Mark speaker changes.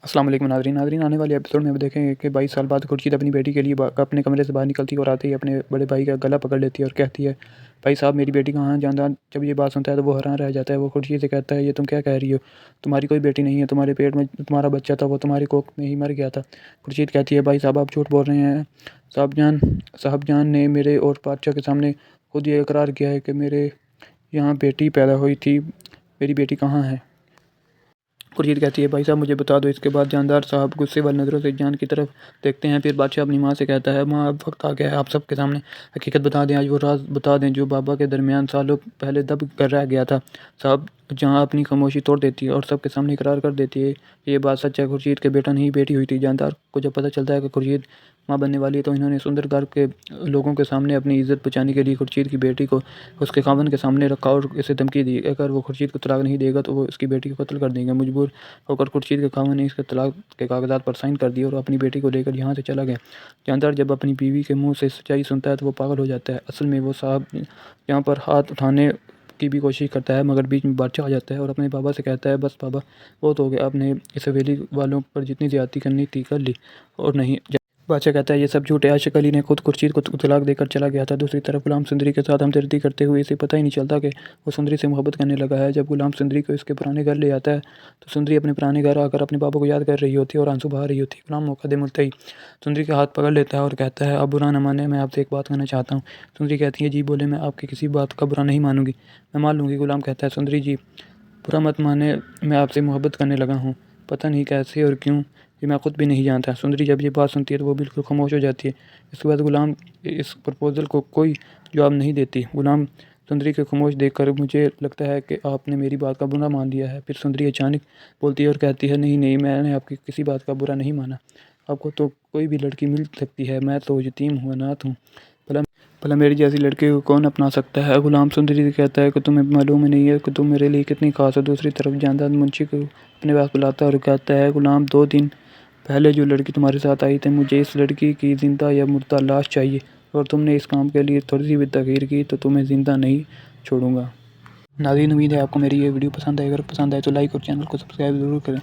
Speaker 1: अस्सलाम वालेकुम नाज़रीन आने वाले एपिसोड में अब देखेंगे कि 22 साल बाद खुर्शीद अपनी बेटी के लिए अपने कमरे से बाहर निकलती है और आते ही अपने बड़े भाई का गला पकड़ लेती है और कहती है, भाई साहब मेरी बेटी कहाँ है। जानदार जब ये बात सुनता है तो वो हैरान रह जाता है। वो खुर्शीद से कहता है, ये तुम क्या कह रही हो, तुम्हारी कोई बेटी नहीं है, तुम्हारे पेट में तुम्हारा बच्चा था, वो तुम्हारी कोख में ही मर गया था। खुर्शीद कहती है, भाई साहब आप झूठ बोल रहे हैं। साहब जान ने मेरे और बादशाह के सामने खुद ये इकरार किया है कि मेरे यहाँ बेटी पैदा हुई थी, मेरी बेटी कहाँ है। खुर्शीद कहती है, भाई साहब मुझे बता दो। इसके बाद जानदार साहब गुस्से वाली नज़रों से जान की तरफ देखते हैं। फिर बादशाह अपनी माँ से कहता है, माँ अब वक्त आ गया है, आप सबके सामने हकीकत बता दें, आज वो राज बता दें जो बाबा के दरमियान सालों पहले दब कर रह गया था। साहब जहाँ अपनी खामोशी तोड़ देती है और सबके सामने इकरार कर देती है ये बात सच है, खुर्शीद के बेटा नहीं बेटी हुई थी। जानदार को जब पता चलता है कि खुर्शीद माँ बनने वाली है तो इन्होंने सुंदर घर के लोगों के सामने अपनी इज्जत बचाने के लिए खुर्शीद की बेटी को उसके खावन के सामने रखा और इसे धमकी दी, अगर वो खुर्शीद को तलाक नहीं देगा तो वो इसकी बेटी को कत्ल कर देंगे। मजबूर होकर खुर्शीद के खावन ने इसके तलाक के कागजात पर साइन कर दिए और अपनी बेटी को लेकर यहाँ से चला गया। जानदार जब अपनी बीवी के मुंह से सच्चाई सुनता है तो वो पागल हो जाता है। असल में वो साहब यहाँ पर हाथ उठाने की भी कोशिश करता है मगर बीच में बादशाह आ जाता है और अपने बाबा से कहता है, बस बाबा बहुत हो गया, आपने इस हवेली वालों पर जितनी ज़्यादती करनी थी कर ली और नहीं। बादशाह कहता है, ये सब झूठ है, आशिक अली ने खुद खुर्शीद को तलाक देकर चला गया था। दूसरी तरफ गुलाम सुंदरी के साथ हमदर्दी करते हुए इसे पता ही नहीं चलता कि वो सुंदरी से मोहब्बत करने लगा है। जब गुलाम सुंदरी को इसके पुराने घर ले आता है तो सुंदरी अपने पुराने घर आकर अपने पापा को याद कर रही होती है और आंसू बहा रही होती है। गुलाम मौका दे मिलते ही सुंदरी के हाथ पकड़ लेता है और कहता है, अब बुरा न माने, मैं आपसे एक बात करना चाहता हूँ। सुंदरी कहती है, जी बोले, मैं आपकी किसी बात का बुरा नहीं मानूंगी, मैं मान लूँगी। गुलाम कहता है, सुंदरी जी बुरा मत माने, मैं आपसे मोहब्बत करने लगा हूँ, पता नहीं कैसे और क्यों, ये मैं खुद भी नहीं जानता। सुंदरी जब ये बात सुनती है तो वो बिल्कुल खामोश हो जाती है। इसके बाद गुलाम इस प्रपोज़ल को कोई जवाब नहीं देती। गुलाम सुंदरी के खामोश देखकर मुझे लगता है कि आपने मेरी बात का बुरा मान लिया है। फिर सुंदरी अचानक बोलती है और कहती है, नहीं नहीं, मैंने आपकी किसी बात का बुरा नहीं माना, आपको तो कोई भी लड़की मिल सकती है, मैं तो यतीम हूँ, अनाथ हूँ, भला भला मेरी जैसी लड़की को कौन अपना सकता है। गुलाम सुंदरी से कहता है कि तुम्हें मालूम ही नहीं है कि तुम मेरे लिए कितनी खास हो। दूसरी तरफ जानदार मुंशी को अपने पास बुलाता है और कहता है, गुलाम 2 दिन पहले जो लड़की तुम्हारे साथ आई थी, मुझे इस लड़की की ज़िंदा या मुर्दा लाश चाहिए, और तुमने इस काम के लिए थोड़ी सी भी तखीर की तो तुम्हें ज़िंदा नहीं छोड़ूंगा। नाज़रीन उम्मीद है आपको मेरी ये वीडियो पसंद आए, अगर पसंद आए तो लाइक और चैनल को सब्सक्राइब ज़रूर करें।